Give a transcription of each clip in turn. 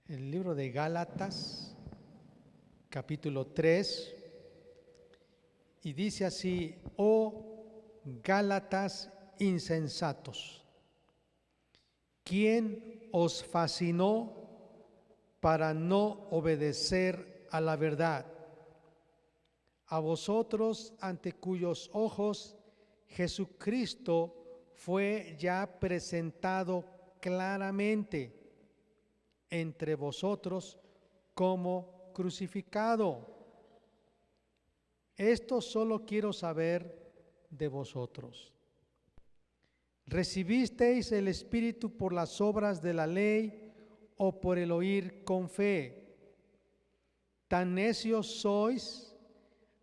El libro de Gálatas, capítulo 3, y dice así: oh Gálatas insensatos, ¿quién os fascinó para no obedecer a la verdad? A vosotros, ante cuyos ojos Jesucristo fue ya presentado claramente entre vosotros como crucificado. Esto solo quiero saber de vosotros. ¿Recibisteis el Espíritu por las obras de la ley o por el oír con fe? Tan necios sois,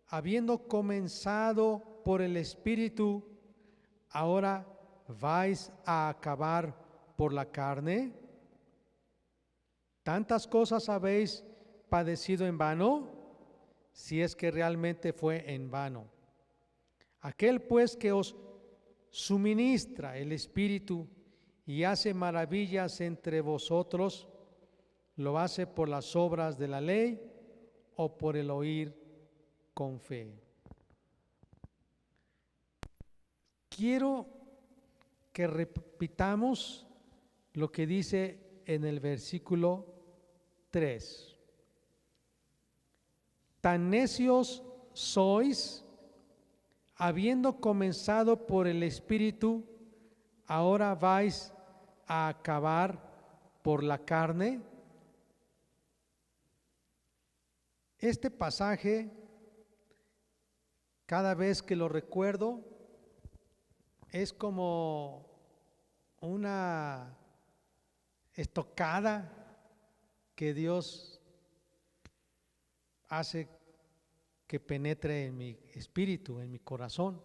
habiendo comenzado por el Espíritu, ¿ahora vais a acabar por la carne? ¿Tantas cosas habéis padecido en vano? Si es que realmente fue en vano. Aquel pues que os suministra el Espíritu y hace maravillas entre vosotros, ¿lo hace por las obras de la ley o por el oír con fe? Quiero que repitamos lo que dice en el versículo 3. Tan necios sois, habiendo comenzado por el Espíritu, ¿ahora vais a acabar por la carne? Este pasaje, cada vez que lo recuerdo, es como una estocada que Dios hace que penetre en mi espíritu, en mi corazón,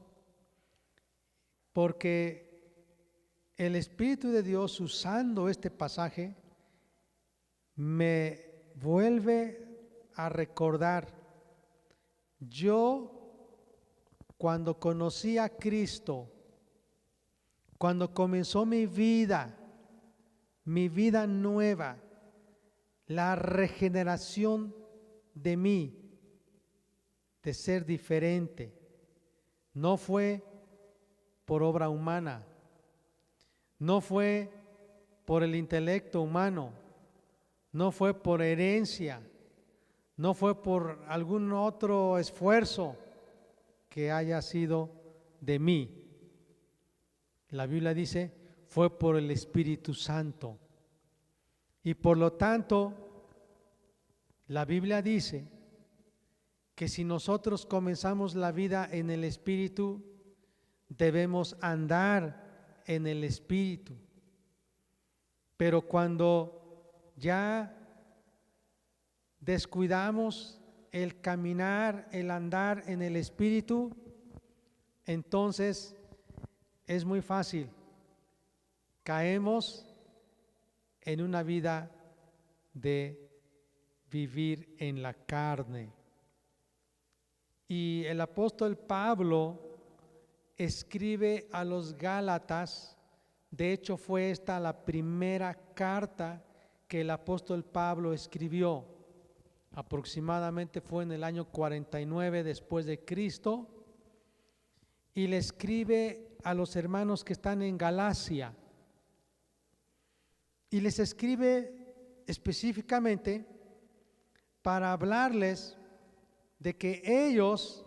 porque el Espíritu de Dios, usando este pasaje, me vuelve a recordar: yo, cuando conocí a Cristo, cuando comenzó mi vida nueva, la regeneración de mí, de ser diferente, no fue por obra humana, no fue por el intelecto humano, no fue por herencia, no fue por algún otro esfuerzo que haya sido de mí. La Biblia dice, fue por el Espíritu Santo. Y por lo tanto, la Biblia dice que si nosotros comenzamos la vida en el Espíritu, debemos andar en el Espíritu. Pero cuando ya descuidamos el caminar, el andar en el Espíritu, entonces es muy fácil, caemos en una vida de vivir en la carne. Y el apóstol Pablo escribe a los Gálatas. De hecho, fue esta la primera carta que el apóstol Pablo escribió. Aproximadamente fue en el año 49 después de Cristo. Y le escribe a los hermanos que están en Galacia. Y les escribe específicamente para hablarles de que ellos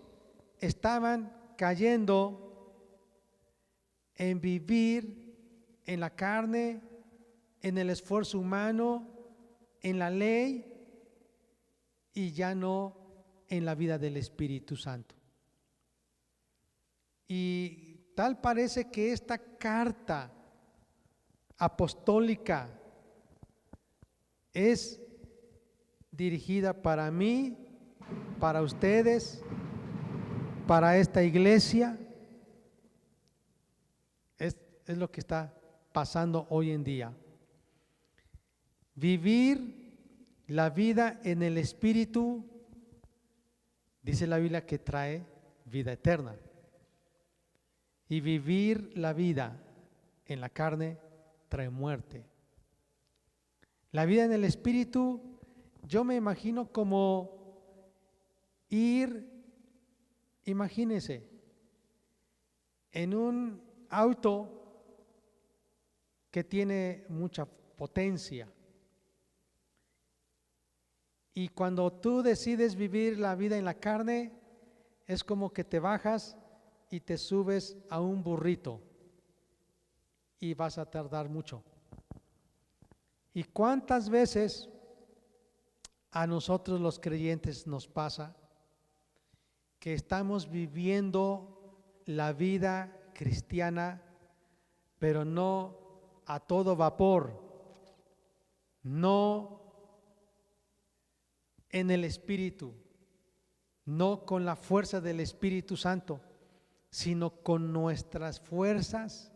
estaban cayendo en vivir en la carne, en el esfuerzo humano, en la ley, y ya no en la vida del Espíritu Santo. Y tal parece que esta carta apostólica es dirigida para mí, para ustedes, para esta iglesia. Es lo que está pasando hoy en día. Vivir la vida en el Espíritu, dice la Biblia, que trae vida eterna. Y vivir la vida en la carne trae muerte. La vida en el Espíritu, yo me imagino como ir, imagínese, en un auto que tiene mucha potencia. Y cuando tú decides vivir la vida en la carne, es como que te bajas y te subes a un burrito y vas a tardar mucho. ¿Y cuántas veces a nosotros los creyentes nos pasa que estamos viviendo la vida cristiana, pero no a todo vapor, no en el Espíritu, no con la fuerza del Espíritu Santo, sino con nuestras fuerzas,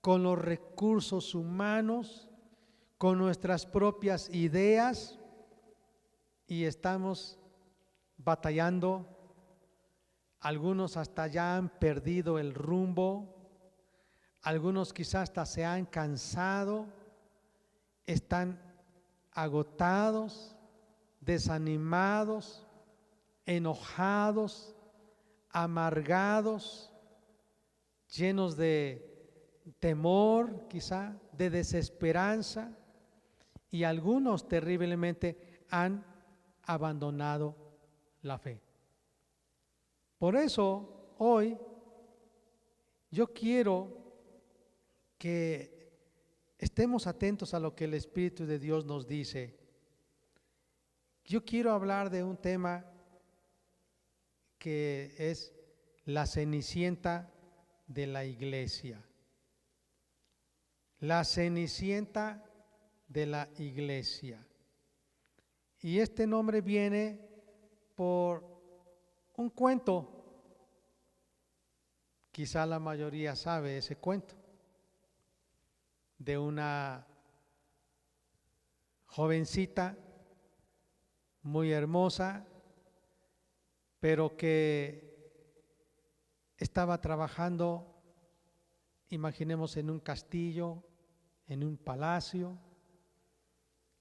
con los recursos humanos, con nuestras propias ideas, y estamos batallando. Algunos hasta ya han perdido el rumbo, algunos quizás hasta se han cansado, están agotados, desanimados, enojados, amargados, llenos de temor, quizá, de desesperanza, y algunos terriblemente han abandonado la fe. Por eso hoy yo quiero que estemos atentos a lo que el Espíritu de Dios nos dice. Yo quiero hablar de un tema que es la cenicienta de la iglesia. La cenicienta de la iglesia. Y este nombre viene por un cuento. Quizá la mayoría sabe ese cuento de una jovencita muy hermosa, pero que estaba trabajando, imaginemos, en un castillo, en un palacio,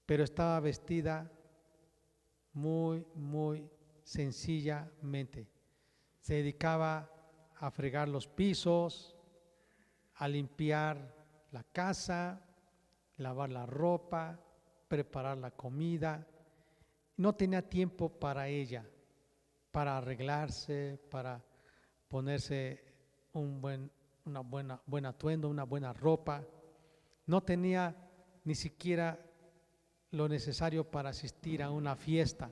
pero estaba vestida muy sencillamente. Se dedicaba a fregar los pisos, a limpiar la casa, lavar la ropa, preparar la comida. No tenía tiempo para ella, para arreglarse, para ponerse buen atuendo, una buena ropa. No tenía ni siquiera lo necesario para asistir a una fiesta.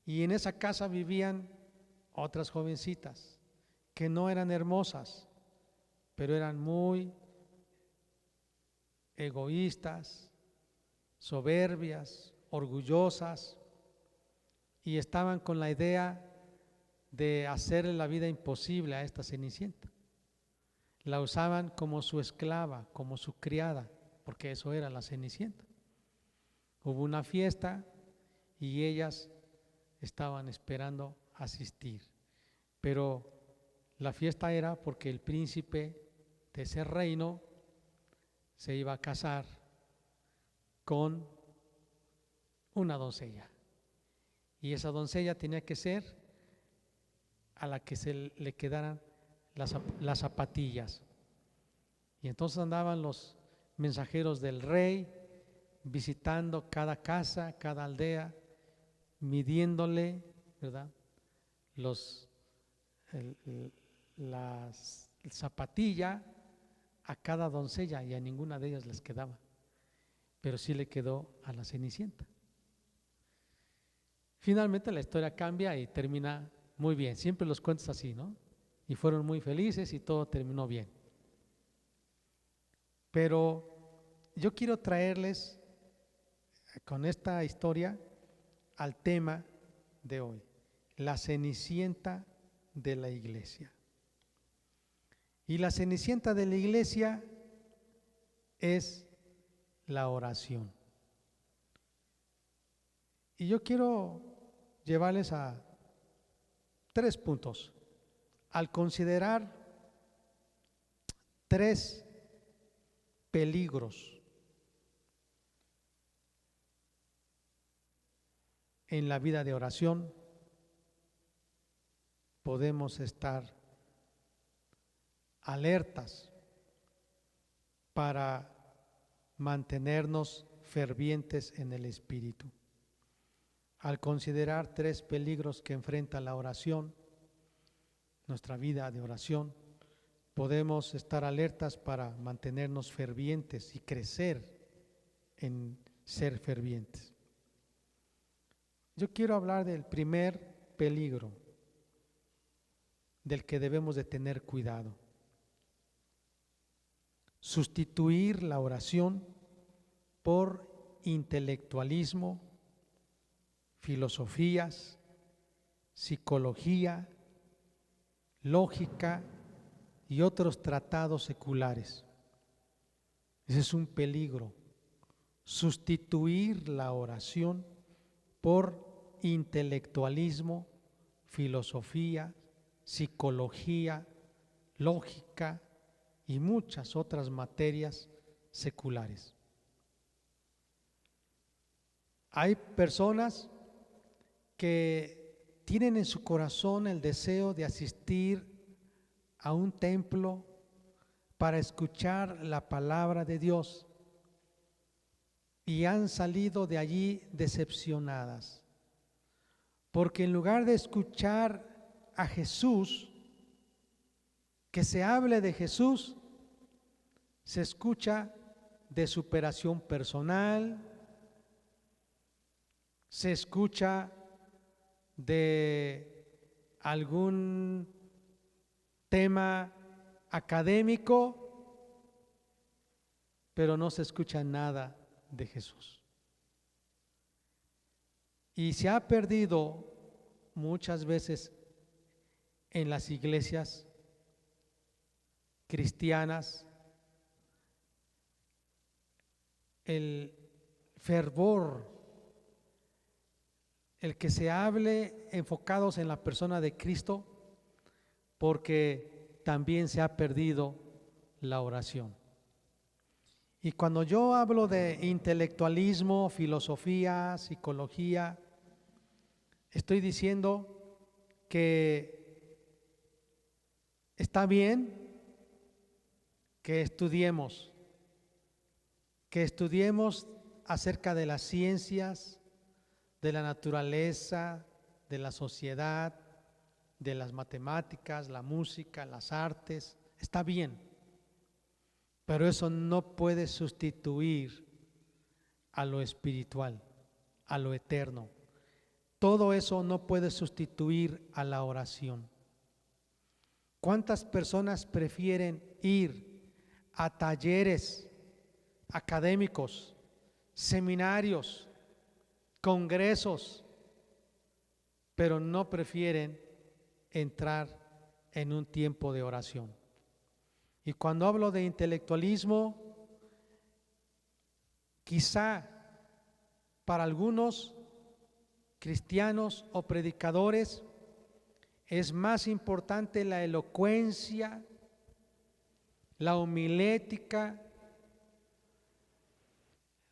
Y en esa casa vivían otras jovencitas que no eran hermosas, pero eran muy egoístas, soberbias, orgullosas, y estaban con la idea de hacerle la vida imposible a esta Cenicienta. La usaban como su esclava, como su criada, porque eso era la Cenicienta. Hubo una fiesta y ellas estaban esperando asistir, pero la fiesta era porque el príncipe de ese reino se iba a casar con una doncella, y esa doncella tenía que ser a la que se le quedaran las zapatillas. Y entonces andaban los mensajeros del rey visitando cada casa, cada aldea, midiéndole, ¿verdad?, las zapatillas a cada doncella, y a ninguna de ellas les quedaba, pero sí le quedó a la Cenicienta. Finalmente la historia cambia y termina muy bien. Siempre los cuentos así, ¿no? Y fueron muy felices y todo terminó bien. Pero yo quiero traerles con esta historia al tema de hoy, la Cenicienta de la iglesia. Y la Cenicienta de la iglesia es la oración. Y yo quiero llevarles a 3 puntos, al considerar 3 peligros en la vida de oración, podemos estar alertas para mantenernos fervientes en el Espíritu. Al considerar 3 peligros que enfrenta la oración, nuestra vida de oración, podemos estar alertas para mantenernos fervientes y crecer en ser fervientes. Yo quiero hablar del primer peligro del que debemos de tener cuidado. Sustituir la oración por intelectualismo, filosofías, psicología, lógica y otros tratados seculares. Ese es un peligro. Sustituir la oración por intelectualismo, filosofía, psicología, lógica y muchas otras materias seculares. Hay personas que tienen en su corazón el deseo de asistir a un templo para escuchar la palabra de Dios y han salido de allí decepcionadas, porque en lugar de escuchar a Jesús, que se hable de Jesús, se escucha de superación personal, se escucha de algún tema académico, pero no se escucha nada de Jesús. Y se ha perdido muchas veces en las iglesias cristianas el fervor, el que se hable enfocados en la persona de Cristo, porque también se ha perdido la oración. Y cuando yo hablo de intelectualismo, filosofía, psicología, estoy diciendo que está bien que estudiemos acerca de las ciencias, de la naturaleza, de la sociedad, de las matemáticas, la música, las artes. Está bien, pero eso no puede sustituir a lo espiritual, a lo eterno. Todo eso no puede sustituir a la oración. ¿Cuántas personas prefieren ir a talleres académicos, seminarios, congresos, pero no prefieren entrar en un tiempo de oración? Y cuando hablo de intelectualismo, quizá para algunos cristianos o predicadores es más importante la elocuencia, la homilética,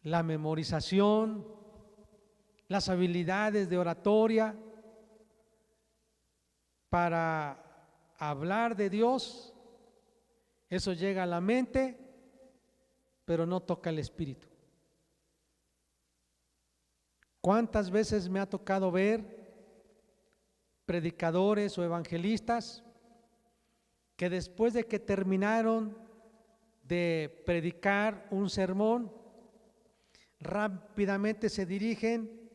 la memorización, las habilidades de oratoria para hablar de Dios. Eso llega a la mente, pero no toca el espíritu. ¿Cuántas veces me ha tocado ver predicadores o evangelistas que después de que terminaron de predicar un sermón, rápidamente se dirigen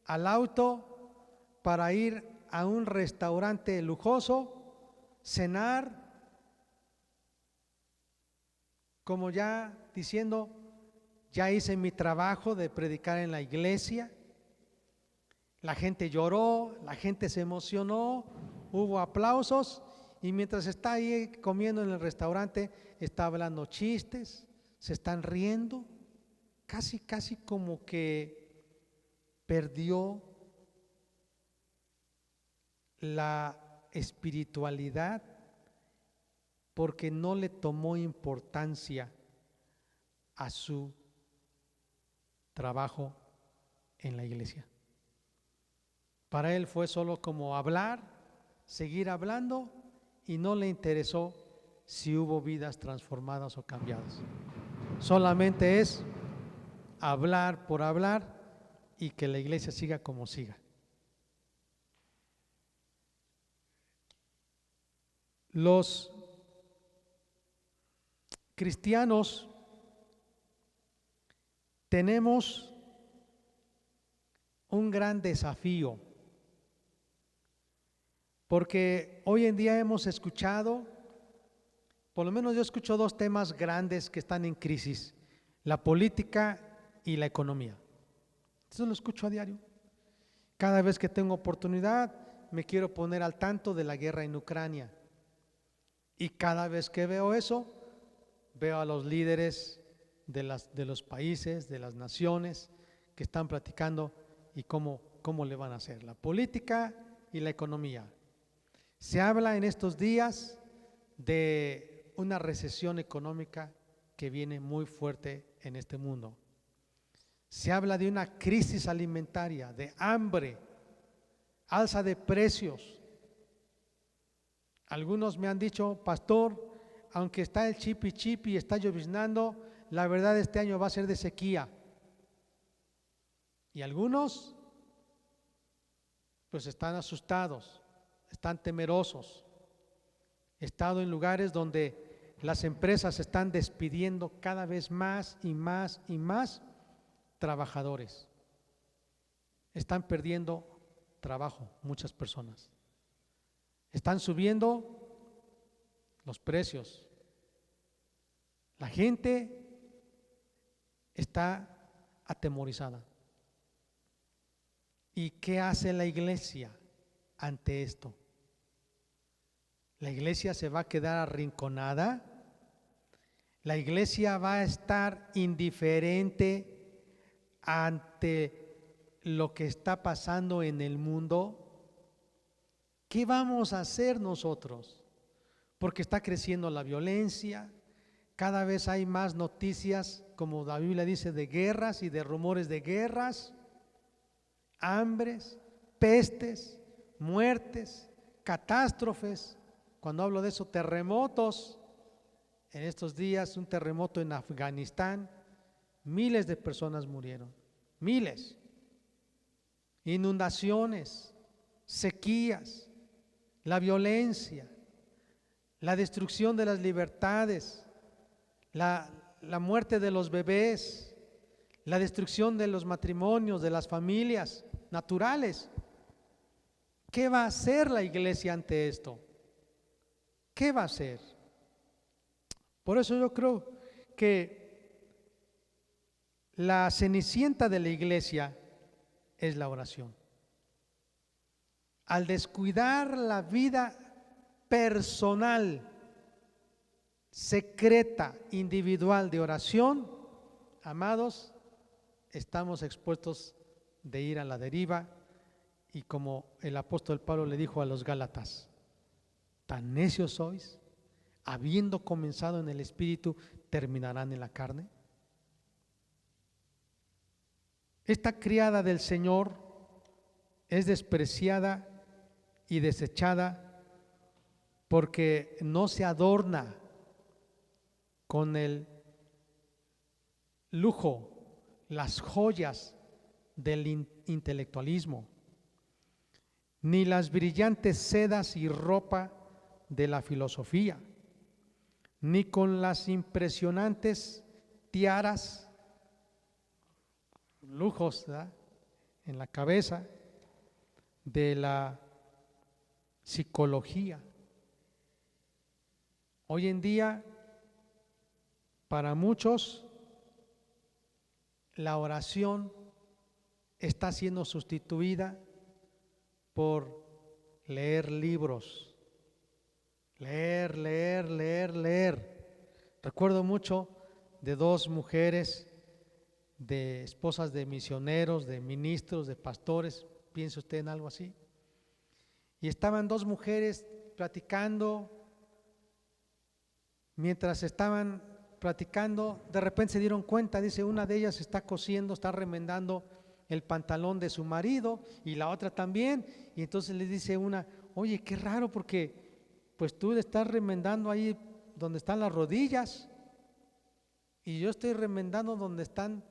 al auto para ir a un restaurante lujoso, cenar, como ya diciendo, ya hice mi trabajo de predicar en la iglesia? La gente lloró, la gente se emocionó, hubo aplausos, y mientras está ahí comiendo en el restaurante, está hablando chistes, se están riendo, casi como que perdió la espiritualidad porque no le tomó importancia a su trabajo en la iglesia. Para él fue solo como hablar, seguir hablando, y no le interesó si hubo vidas transformadas o cambiadas. Solamente es hablar por hablar y que la iglesia siga como siga. Los cristianos tenemos un gran desafío, porque hoy en día hemos escuchado, por lo menos yo escucho dos temas grandes que están en crisis: la política y la economía. Eso lo escucho a diario. Cada vez que tengo oportunidad me quiero poner al tanto de la guerra en Ucrania, y cada vez que veo eso, veo a los líderes de los países, de las naciones, que están platicando y cómo le van a hacer, la política y la economía. Se habla en estos días de una recesión económica que viene muy fuerte en este mundo. Se habla de una crisis alimentaria, de hambre, alza de precios. Algunos me han dicho: pastor, aunque está el chipi y está lloviznando, la verdad este año va a ser de sequía. Y algunos pues están asustados, están temerosos. He estado en lugares donde las empresas están despidiendo cada vez más y más y más trabajadores. Están perdiendo trabajo muchas personas. Están subiendo los precios. La gente está atemorizada. ¿Y qué hace la iglesia ante esto? ¿La iglesia se va a quedar arrinconada? ¿La iglesia va a estar indiferente ante lo que está pasando en el mundo? ¿Qué vamos a hacer nosotros? Porque está creciendo la violencia, cada vez hay más noticias, como la Biblia dice, de guerras y de rumores de guerras, hambres, pestes, muertes, catástrofes. Cuando hablo de eso, terremotos. En estos días, un terremoto en Afganistán, miles de personas murieron, miles. Inundaciones, sequías, la violencia, la destrucción de las libertades, la muerte de los bebés, la destrucción de los matrimonios, de las familias naturales. ¿Qué va a hacer la iglesia ante esto? ¿Qué va a hacer? Por eso yo creo que la cenicienta de la iglesia es la oración. Al descuidar la vida personal, secreta, individual de oración, amados, estamos expuestos de ir a la deriva, y como el apóstol Pablo le dijo a los Gálatas: ¿tan necios sois? Habiendo comenzado en el espíritu, ¿terminarán en la carne? Esta criada del Señor es despreciada y desechada porque no se adorna con el lujo, las joyas del intelectualismo, ni las brillantes sedas y ropa de la filosofía, ni con las impresionantes tiaras, lujos, ¿verdad?, en la cabeza de la psicología. Hoy en día, para muchos, la oración está siendo sustituida por leer libros, leer. Recuerdo mucho de dos mujeres, de esposas de misioneros, de ministros, de pastores, ¿piensa usted en algo así? Y estaban dos mujeres platicando. Mientras estaban platicando, de repente se dieron cuenta, dice, una de ellas está cosiendo, está remendando el pantalón de su marido y la otra también, y entonces le dice una, oye, qué raro porque pues tú le estás remendando ahí donde están las rodillas y yo estoy remendando donde están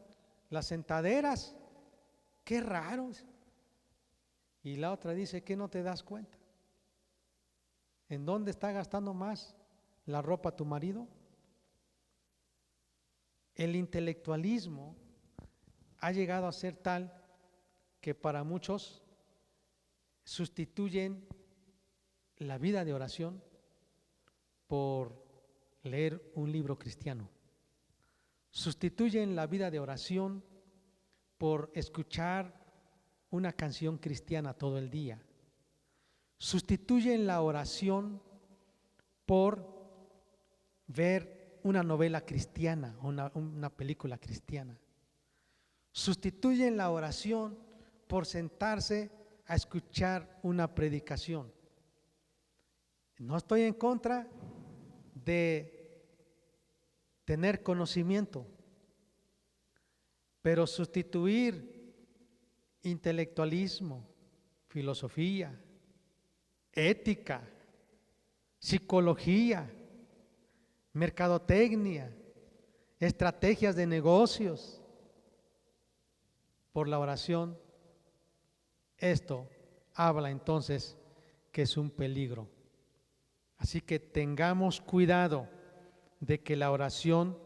las sentaderas, qué raro. Y la otra dice, ¿qué no te das cuenta? ¿En dónde está gastando más la ropa tu marido? El intelectualismo ha llegado a ser tal que para muchos sustituyen la vida de oración por leer un libro cristiano. Sustituyen la vida de oración por escuchar una canción cristiana todo el día. Sustituyen la oración por ver una novela cristiana o una película cristiana. Sustituyen la oración por sentarse a escuchar una predicación. No estoy en contra de tener conocimiento, pero sustituir intelectualismo, filosofía, ética, psicología, mercadotecnia, estrategias de negocios por la oración, esto habla entonces que es un peligro. Así que tengamos cuidado de que la oración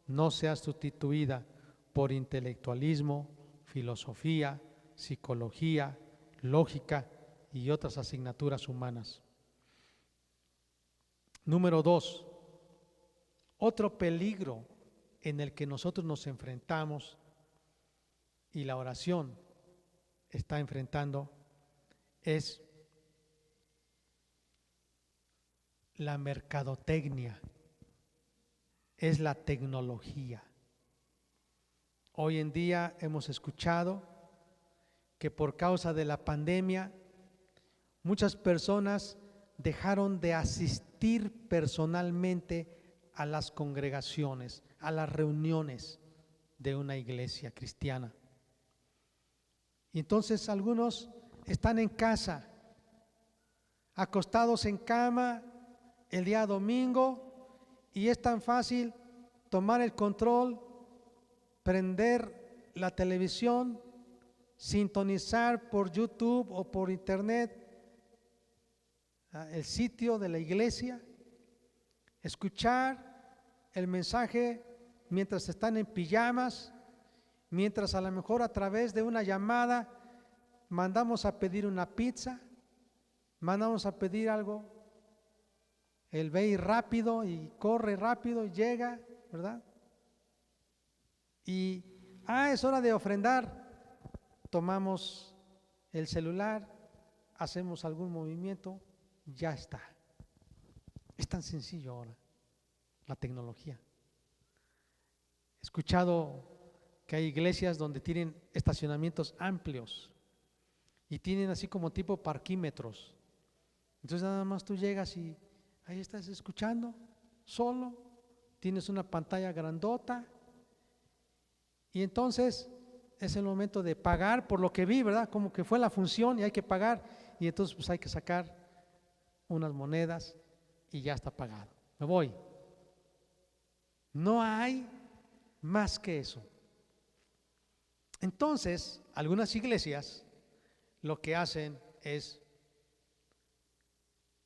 no sea sustituida por intelectualismo, filosofía, psicología, lógica y otras asignaturas humanas. Número 2, otro peligro en el que nosotros nos enfrentamos y la oración está enfrentando es la mercadotecnia, es la tecnología. Hoy en día hemos escuchado que por causa de la pandemia muchas personas dejaron de asistir personalmente a las congregaciones, a las reuniones de una iglesia cristiana. Y entonces algunos están en casa, acostados en cama el día domingo, y es tan fácil tomar el control, prender la televisión, sintonizar por YouTube o por internet el sitio de la iglesia, escuchar el mensaje mientras están en pijamas, mientras a lo mejor a través de una llamada mandamos a pedir una pizza, mandamos a pedir algo, él ve rápido y corre rápido y llega, ¿verdad? Y es hora de ofrendar, tomamos el celular, hacemos algún movimiento, ya está. Es tan sencillo ahora la tecnología. He escuchado que hay iglesias donde tienen estacionamientos amplios y tienen así como tipo parquímetros. Entonces nada más tú llegas y ahí estás escuchando solo, tienes una pantalla grandota y entonces es el momento de pagar por lo que vi, ¿verdad? Como que fue la función y hay que pagar, y entonces pues hay que sacar unas monedas y ya está pagado. Me voy. No hay más que eso. Entonces, algunas iglesias lo que hacen es,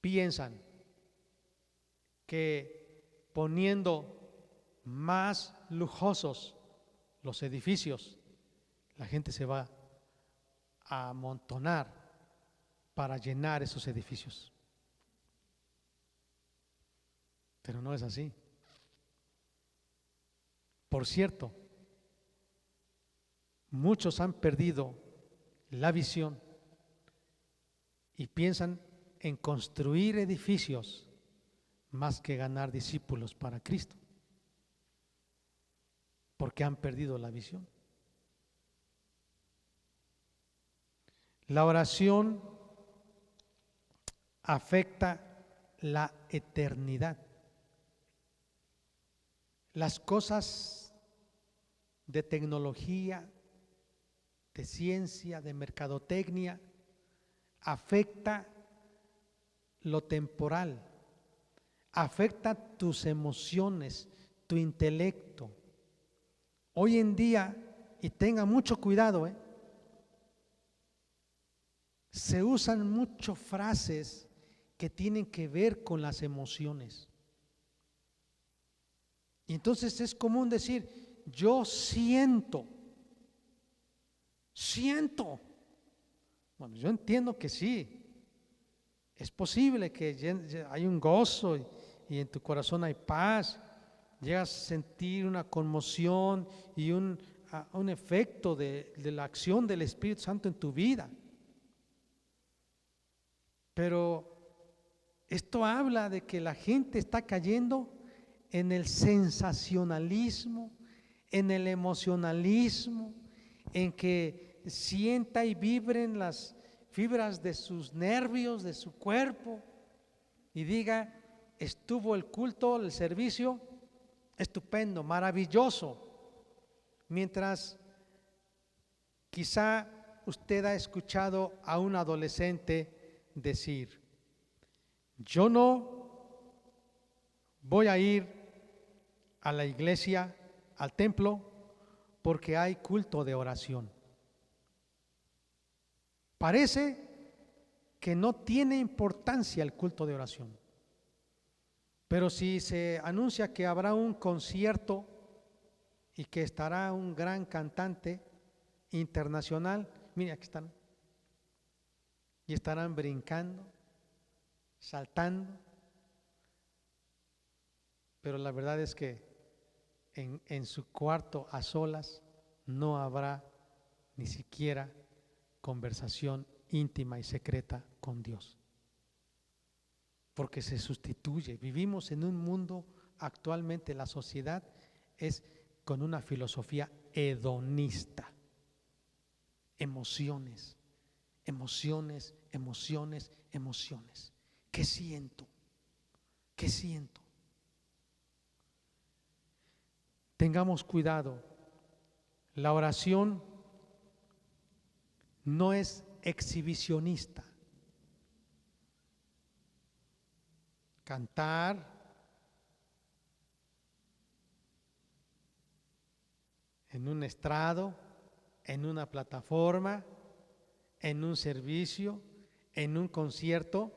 piensan que poniendo más lujosos los edificios, la gente se va a amontonar para llenar esos edificios. Pero no es así. Por cierto, muchos han perdido la visión y piensan en construir edificios más que ganar discípulos para Cristo, porque han perdido la visión. La oración afecta la eternidad. Las cosas de tecnología, de ciencia, de mercadotecnia, afecta lo temporal, afecta tus emociones, tu intelecto. Hoy en día, y tenga mucho cuidado, se usan mucho frases que tienen que ver con las emociones. Y entonces es común decir, yo siento. Bueno, yo entiendo que sí. Es posible que hay un gozo y en tu corazón hay paz. Llegas a sentir una conmoción y un efecto de la acción del Espíritu Santo en tu vida. Pero esto habla de que la gente está cayendo en el sensacionalismo, en el emocionalismo, en que sienta y vibren las fibras de sus nervios, de su cuerpo, y diga, estuvo el culto, el servicio, estupendo, maravilloso. Mientras quizá usted ha escuchado a un adolescente decir, yo no voy a ir a la iglesia, al templo, porque hay culto de oración. Parece que no tiene importancia el culto de oración, pero si se anuncia que habrá un concierto y que estará un gran cantante internacional, mire, aquí están, y estarán brincando, saltando, pero la verdad es que en su cuarto a solas no habrá ni siquiera conversación íntima y secreta con Dios, porque se sustituye. Vivimos en un mundo, actualmente la sociedad es con una filosofía hedonista. Emociones, emociones, emociones, emociones. ¿Qué siento? ¿Qué siento? Tengamos cuidado. La oración no es exhibicionista. Cantar en un estrado, en una plataforma, en un servicio, en un concierto,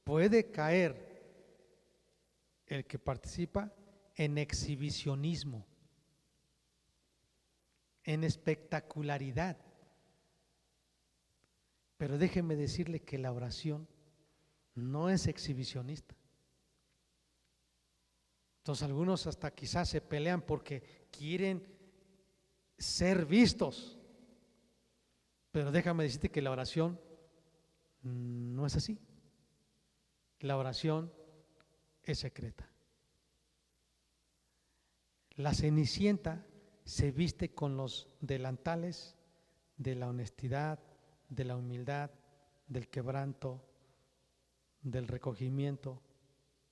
puede caer el que participa en exhibicionismo, en espectacularidad. Pero déjeme decirle que la oración no es exhibicionista. Entonces algunos hasta quizás se pelean porque quieren ser vistos. Pero déjame decirte que la oración no es así. La oración es secreta. La Cenicienta se viste con los delantales de la honestidad, de la humildad, del quebranto, del recogimiento,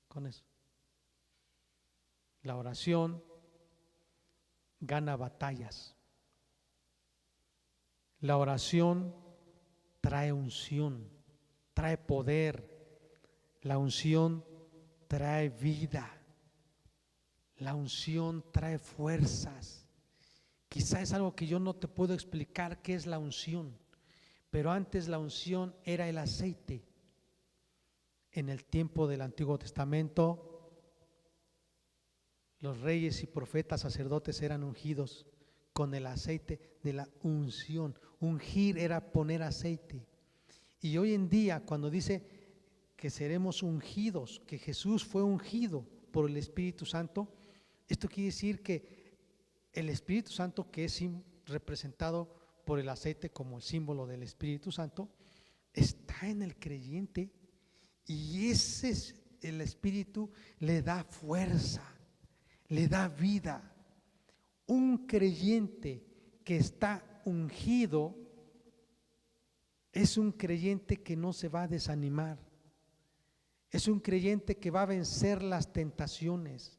con eso. La oración gana batallas. La oración trae unción, trae poder. La unción trae vida. La unción trae fuerzas. Quizá es algo que yo no te puedo explicar qué es la unción, pero antes la unción era el aceite. En el tiempo del Antiguo Testamento, los reyes y profetas, sacerdotes eran ungidos con el aceite de la unción. Ungir era poner aceite. Y hoy en día, cuando dice que seremos ungidos, que Jesús fue ungido por el Espíritu Santo, esto quiere decir que el Espíritu Santo, que es representado por el aceite como el símbolo del Espíritu Santo, está en el creyente, y ese es el Espíritu, le da fuerza, le da vida. Un creyente que está ungido es un creyente que no se va a desanimar, es un creyente que va a vencer las tentaciones,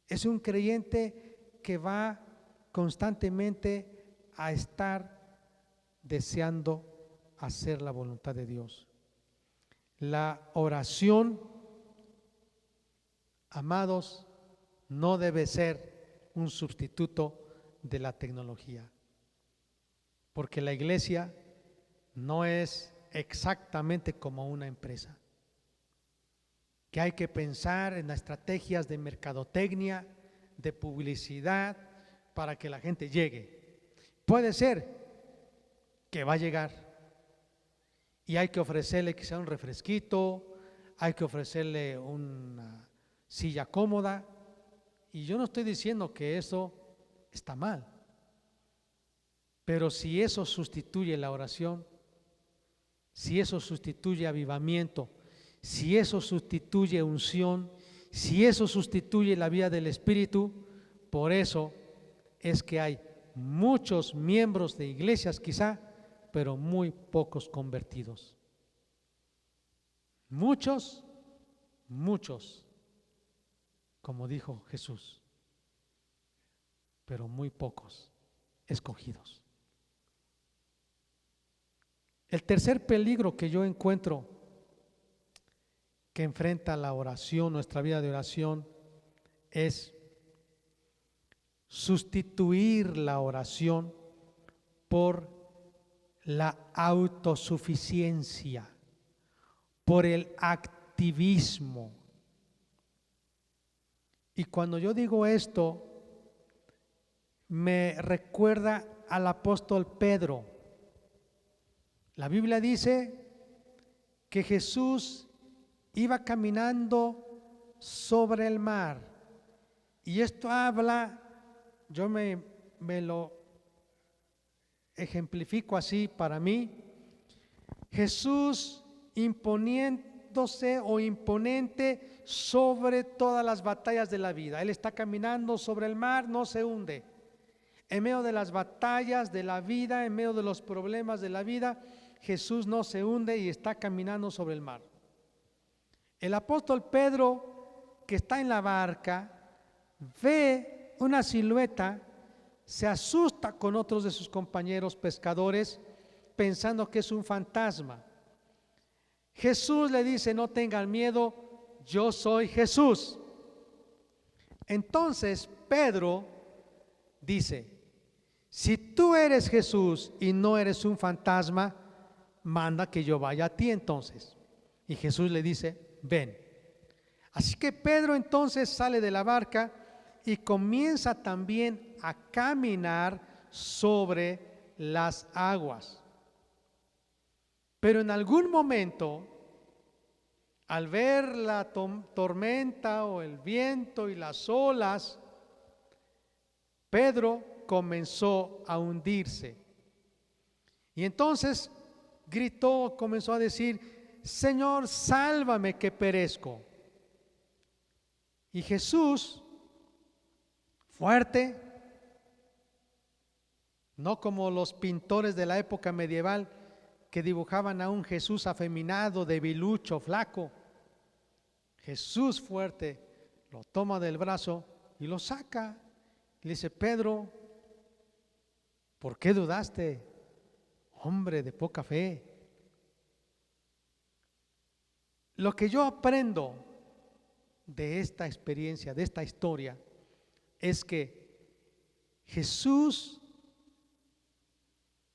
es un creyente que va constantemente a estar deseando hacer la voluntad de Dios. La oración, amados, no debe ser un sustituto de la tecnología, porque la iglesia no es exactamente como una empresa, que hay que pensar en las estrategias de mercadotecnia, de publicidad, para que la gente llegue. Puede ser que va a llegar y hay que ofrecerle quizá un refresquito, hay que ofrecerle una silla cómoda, y yo no estoy diciendo que eso está mal, pero si eso sustituye la oración, si eso sustituye avivamiento, si eso sustituye unción, si eso sustituye la vida del Espíritu, por eso es que hay muchos miembros de iglesias quizá, pero muy pocos convertidos. Muchos, como dijo Jesús, pero muy pocos escogidos. El tercer peligro que yo encuentro que enfrenta la oración, nuestra vida de oración, es sustituir la oración por la autosuficiencia, por el activismo. Y cuando yo digo esto, me recuerda al apóstol Pedro. La Biblia dice que Jesús iba caminando sobre el mar, y esto habla, yo me lo ejemplifico así para mí: Jesús imponiéndose o imponente sobre todas las batallas de la vida. Él está caminando sobre el mar, no se hunde. En medio de las batallas de la vida, en medio de los problemas de la vida, Jesús no se hunde y está caminando sobre el mar. El apóstol Pedro, que está en la barca, ve una silueta, se asusta con otros de sus compañeros pescadores, pensando que es un fantasma. Jesús le dice: no tengan miedo, yo soy Jesús. Entonces Pedro dice: si tú eres Jesús y no eres un fantasma, manda que yo vaya a ti entonces. Y Jesús le dice: ven. Así que Pedro entonces sale de la barca y comienza también a caminar sobre las aguas. Pero en algún momento, al ver la tormenta o el viento y las olas, Pedro comenzó a hundirse. Y entonces gritó, comenzó a decir: Señor, sálvame que perezco. Y Jesús, fuerte, no como los pintores de la época medieval que dibujaban a un Jesús afeminado, debilucho, flaco. Jesús fuerte lo toma del brazo y lo saca. Le dice: Pedro, ¿por qué dudaste, hombre de poca fe? Lo que yo aprendo de esta experiencia, de esta historia, es que Jesús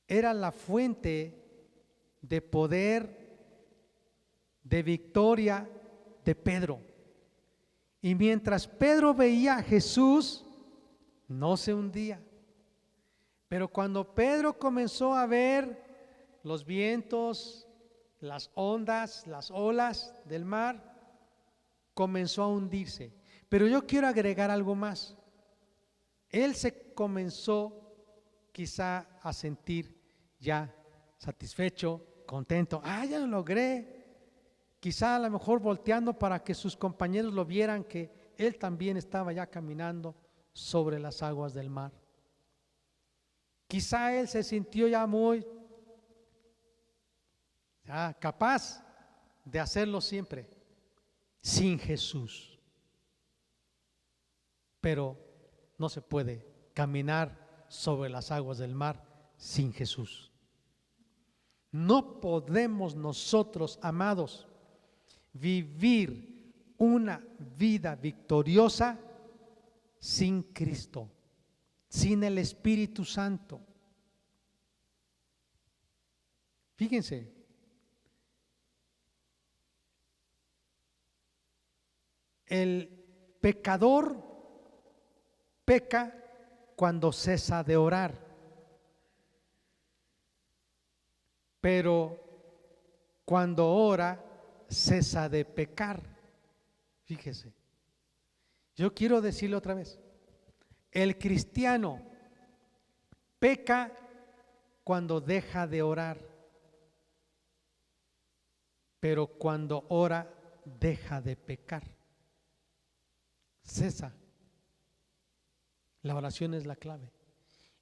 era la fuente de poder, de victoria de Pedro. Y mientras Pedro veía a Jesús, no se hundía. Pero cuando Pedro comenzó a ver los vientos, las ondas, las olas del mar, comenzó a hundirse. Pero yo quiero agregar algo más. Él se comenzó quizá a sentir ya satisfecho, contento. Ya lo logré. Quizá a lo mejor volteando para que sus compañeros lo vieran, que él también estaba ya caminando sobre las aguas del mar. Quizá él se sintió ya muy capaz de hacerlo siempre sin Jesús. Pero no se puede caminar sobre las aguas del mar sin Jesús. No podemos nosotros, amados, vivir una vida victoriosa sin Cristo, sin el Espíritu Santo. Fíjense, el pecador peca cuando cesa de orar, pero cuando ora cesa de pecar. Fíjese, yo quiero decirlo otra vez, el cristiano peca cuando deja de orar, pero cuando ora deja de pecar, cesa. La oración es la clave.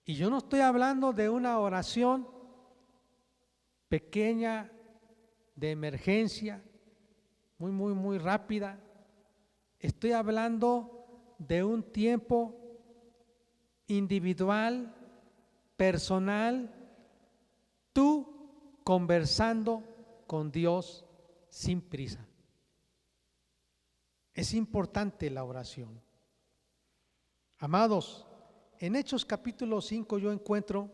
Y yo no estoy hablando de una oración pequeña, de emergencia, muy rápida. Estoy hablando de un tiempo individual, personal, tú conversando con Dios sin prisa. Es importante la oración. Amados, en Hechos capítulo 5 yo encuentro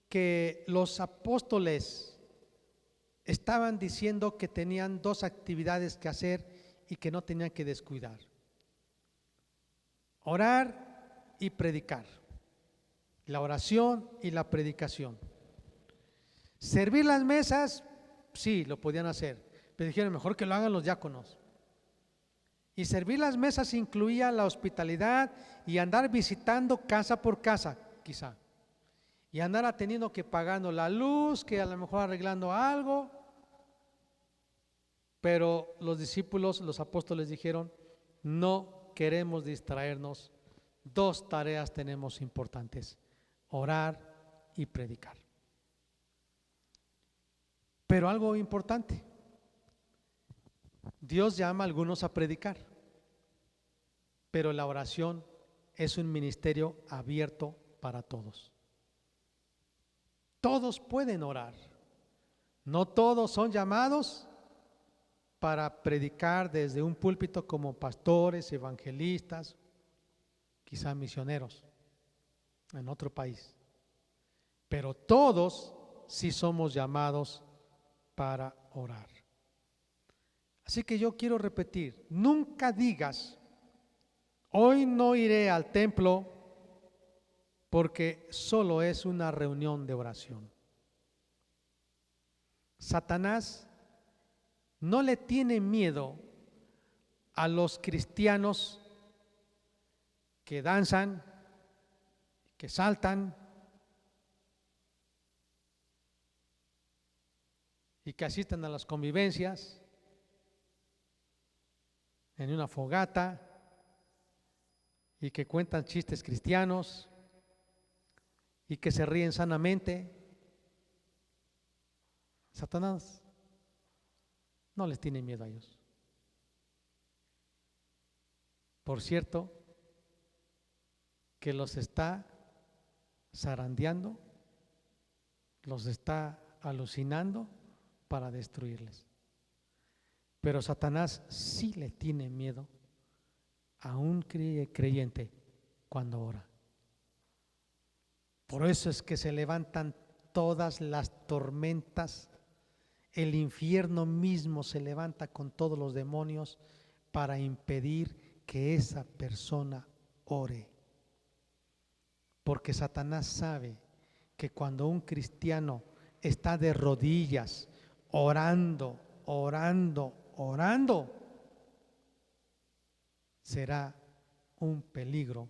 que los apóstoles estaban diciendo que tenían dos actividades que hacer y que no tenían que descuidar: orar y predicar. La oración y la predicación. Servir las mesas, sí, lo podían hacer, pero dijeron mejor que lo hagan los diáconos. Y servir las mesas incluía la hospitalidad y andar visitando casa por casa, quizá. Y andar atendiendo que pagando la luz, que a lo mejor arreglando algo. Pero los discípulos, los apóstoles dijeron, no queremos distraernos. Dos tareas tenemos importantes: orar y predicar. Pero algo importante, Dios llama a algunos a predicar, pero la oración es un ministerio abierto para todos. Todos pueden orar. No todos son llamados para predicar desde un púlpito como pastores, evangelistas, quizá misioneros en otro país. Pero todos sí somos llamados para orar. Así que yo quiero repetir, nunca digas, hoy no iré al templo porque solo es una reunión de oración. Satanás no le tiene miedo a los cristianos que danzan, que saltan y que asisten a las convivencias, en una fogata, y que cuentan chistes cristianos y que se ríen sanamente. Satanás no les tiene miedo a ellos. Por cierto, que los está zarandeando, los está alucinando para destruirles. Pero Satanás sí le tiene miedo a un creyente cuando ora. Por eso es que se levantan todas las tormentas. El infierno mismo se levanta con todos los demonios para impedir que esa persona ore. Porque Satanás sabe que cuando un cristiano está de rodillas, orando, será un peligro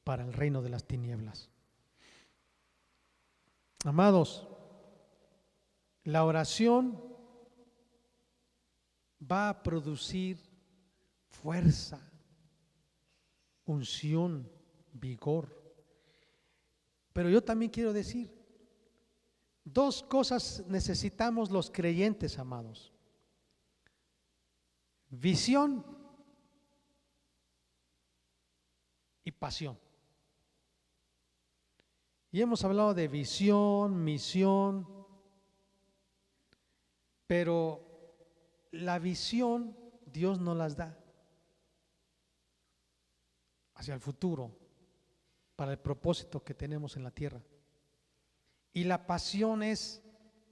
para el reino de las tinieblas. Amados, la oración va a producir fuerza, unción, vigor. Pero yo también quiero decir, dos cosas necesitamos los creyentes, amados: visión y pasión. Y hemos hablado de visión, misión, Pero la visión Dios nos las da hacia el futuro, para el propósito que tenemos en la tierra. Y la pasión es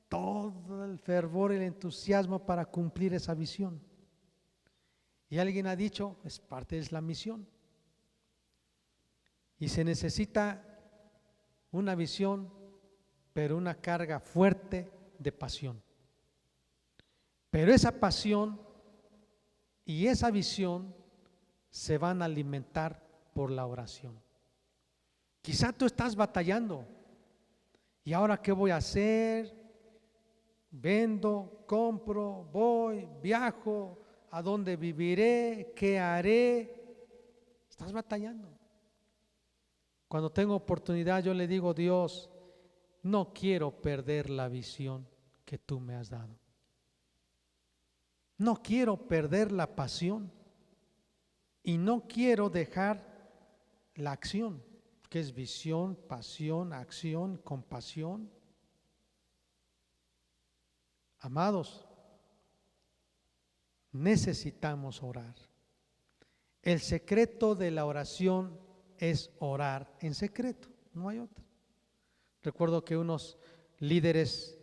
todo el fervor, el entusiasmo para cumplir esa visión. Y alguien ha dicho, es parte de la misión. Y se necesita una visión, pero una carga fuerte de pasión. Pero esa pasión y esa visión se van a alimentar por la oración. Quizá tú estás batallando. ¿Y ahora qué voy a hacer? Vendo, compro, voy, viajo, ¿a dónde viviré? ¿Qué haré? Estás batallando. Cuando tengo oportunidad yo le digo, Dios, no quiero perder la visión que tú me has dado. No quiero perder la pasión y no quiero dejar la acción, que es visión, pasión, acción, compasión. Amados, necesitamos orar. El secreto de la oración es orar en secreto, no hay otra. Recuerdo que unos líderes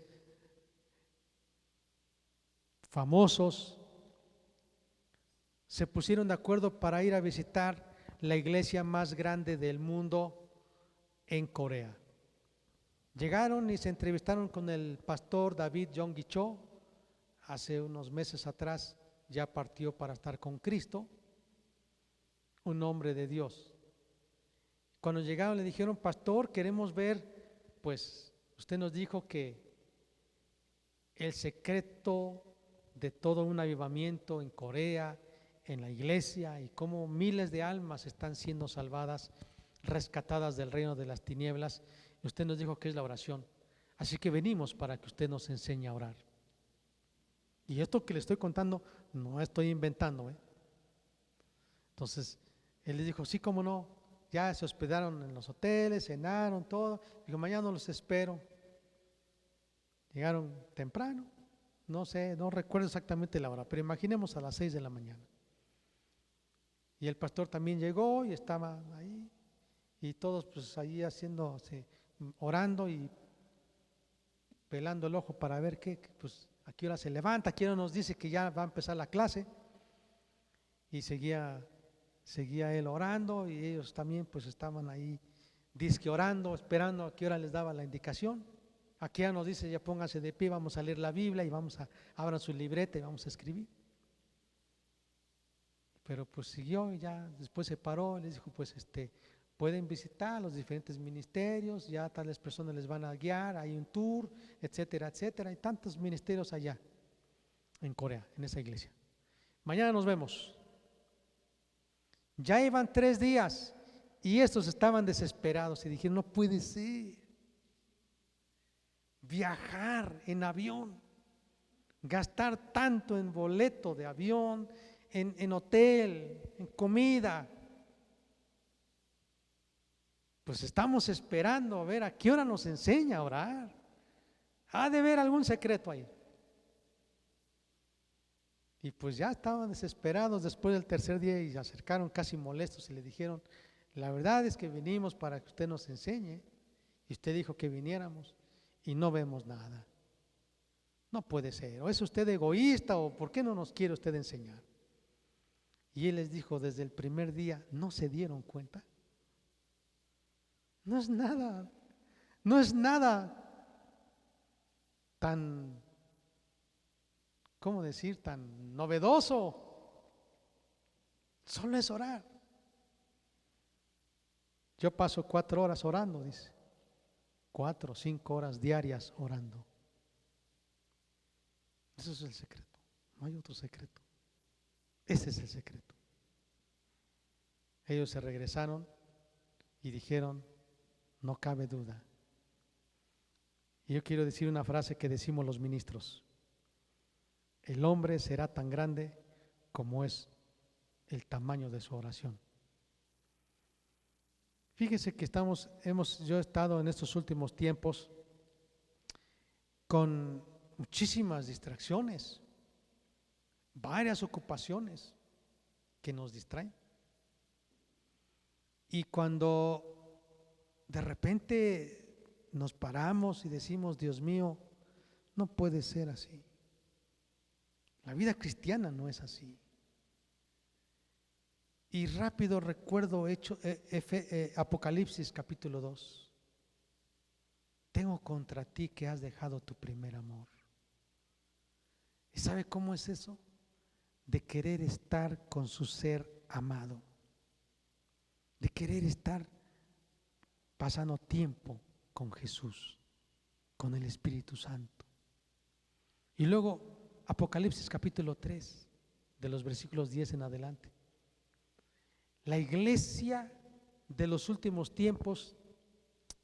famosos se pusieron de acuerdo para ir a visitar la iglesia más grande del mundo en Corea. Llegaron y se entrevistaron con el pastor David Yonggi Cho. Hace unos meses atrás ya partió para estar con Cristo, un hombre de Dios. Cuando llegaron le dijeron, pastor, queremos ver, pues usted nos dijo que el secreto de todo un avivamiento en Corea, en la iglesia, y cómo miles de almas están siendo salvadas, rescatadas del reino de las tinieblas. Usted nos dijo que es la oración. Así que venimos para que usted nos enseñe a orar. Y esto que le estoy contando, no estoy inventando, Entonces, él les dijo, sí, cómo no. Ya se hospedaron en los hoteles, cenaron, todo. Dijo, mañana los espero. Llegaron temprano, no sé, no recuerdo exactamente la hora, pero imaginemos a las 6 de la mañana. Y el pastor también llegó y estaba ahí, y todos pues ahí orando y pelando el ojo para ver pues a qué hora se levanta, a qué hora nos dice que ya va a empezar la clase. Y seguía él orando, y ellos también pues estaban ahí disque orando, esperando a qué hora les daba la indicación. Aquí ya nos dice, ya pónganse de pie, vamos a leer la Biblia y abran su libreta y vamos a escribir. Pero pues siguió y ya después se paró y les dijo, pues pueden visitar los diferentes ministerios, ya tales personas les van a guiar, hay un tour, etcétera, etcétera. Hay tantos ministerios allá en Corea, en esa iglesia. Mañana nos vemos. Ya iban 3 días y estos estaban desesperados y dijeron, no puede ser. Viajar en avión, gastar tanto en boleto de avión, en hotel, en comida. Pues estamos esperando a ver a qué hora nos enseña a orar. Ha de haber algún secreto ahí. Y pues ya estaban desesperados después del 3er día y se acercaron casi molestos y le dijeron, la verdad es que vinimos para que usted nos enseñe y usted dijo que viniéramos y no vemos nada. No puede ser, o es usted egoísta o por qué no nos quiere usted enseñar. Y él les dijo, desde el primer día, ¿no se dieron cuenta? No es nada tan, ¿cómo decir?, tan novedoso. Solo es orar. Yo paso 4 horas orando, dice. 4 o 5 horas diarias orando. Ese es el secreto, no hay otro secreto. Ese es el secreto. Ellos se regresaron y dijeron, no cabe duda. Y yo quiero decir una frase que decimos los ministros: el hombre será tan grande como es el tamaño de su oración. Fíjese que yo he estado en estos últimos tiempos con muchísimas distracciones, varias ocupaciones que nos distraen. Y cuando de repente nos paramos y decimos, Dios mío, no puede ser así. La vida cristiana no es así. Y rápido recuerdo Apocalipsis capítulo 2. Tengo contra ti que has dejado tu primer amor. ¿Y sabe cómo es eso? De querer estar con su ser amado, de querer estar pasando tiempo con Jesús, con el Espíritu Santo. Y luego Apocalipsis capítulo 3, de los versículos 10 en adelante. La iglesia de los últimos tiempos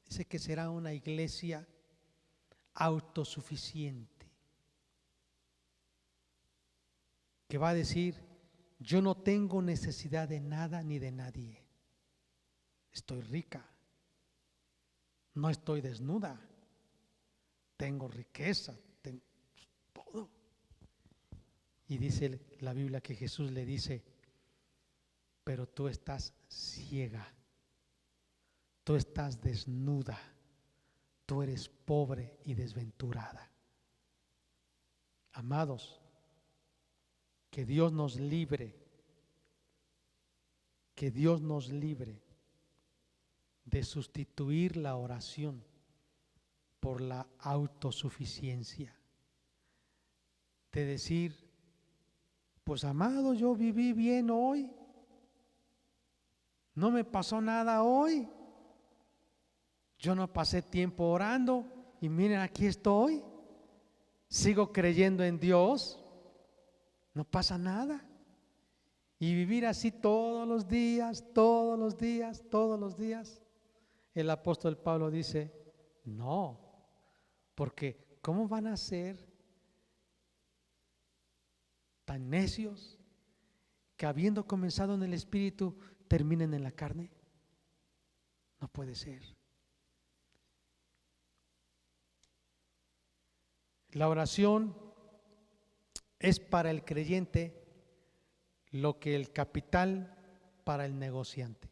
dice que será una iglesia autosuficiente, que va a decir, yo no tengo necesidad de nada ni de nadie. Estoy rica, no estoy desnuda, tengo riqueza, tengo todo. Y dice la Biblia que Jesús le dice, pero tú estás ciega, tú estás desnuda, tú eres pobre y desventurada. Amados, que Dios nos libre, que Dios nos libre de sustituir la oración por la autosuficiencia, de decir, pues amado, yo viví bien hoy, no me pasó nada hoy, yo no pasé tiempo orando y miren, aquí estoy, sigo creyendo en Dios, no pasa nada. Y vivir así todos los días, todos los días, todos los días. El apóstol Pablo dice, no, porque ¿cómo van a ser tan necios que habiendo comenzado en el Espíritu terminen en la carne? No puede ser. La oración es para el creyente lo que el capital para el negociante.